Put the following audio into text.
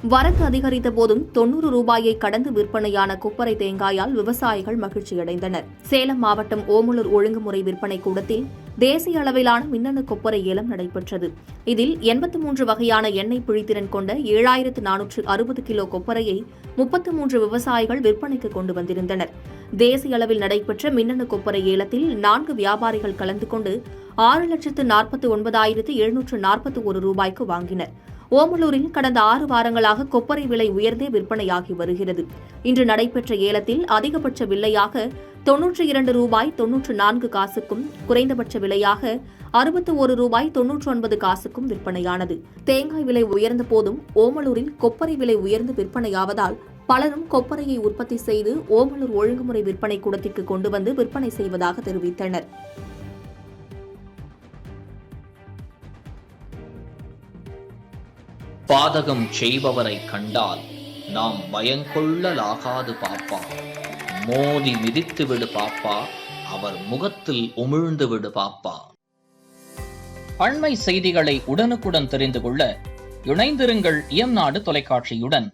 வரத்து அதிகரித்த போதும் 90 ரூபாயை கடந்து விற்பனையான கொப்பரை தேங்காயால் விவசாயிகள் மகிழ்ச்சியடைந்தனர். சேலம் மாவட்டம் ஓமலூர் ஒழுங்குமுறை விற்பனை கூடத்தில் தேசிய அளவிலான மின்னணு கொப்பரை ஏலம் நடைபெற்றது. இதில் 83 வகையான எண்ணெய் பிழித்திறன் கொண்ட 7460 கிலோ கொப்பரையை 33 விவசாயிகள் விற்பனைக்கு கொண்டு வந்திருந்தனர். தேசிய அளவில் நடைபெற்ற மின்னணு கொப்பரை ஏலத்தில் 4 வியாபாரிகள் கலந்து கொண்டு 6,49,741 ரூபாய்க்கு வாங்கினர். ஓமலூரில் கடந்த 6 வாரங்களாக கொப்பரை விலை உயர்ந்தே விற்பனையாகி வருகிறது. இன்று நடைபெற்ற ஏலத்தில் அதிகபட்ச விலையாக 92 ரூபாய் 94 காசுக்கும், குறைந்தபட்ச விலையாக 61 ரூபாய் 99 காசுக்கும் விற்பனையானது. தேங்காய் விலை உயர்ந்த போதும் ஓமலூரில் கொப்பரை விலை உயர்ந்து விற்பனையாவதால் பலரும் கொப்பரையை உற்பத்தி செய்து ஓமலூர் ஒழுங்குமுறை விற்பனை கூடத்திற்கு கொண்டு வந்து விற்பனை செய்வதாக தெரிவித்தனர். பாதகம் செய்பவரை கண்டால் நாம் பயங்கொள்ளலாகாது பாப்பா. மோதி மிதித்து விடு பாப்பா, அவர் முகத்தில் உமிழ்ந்து விடு பாப்பா. அண்மை செய்திகளை உடனுக்குடன் தெரிந்து கொள்ள இணைந்திருங்கள் இயம்நாடு தொலைக்காட்சியுடன்.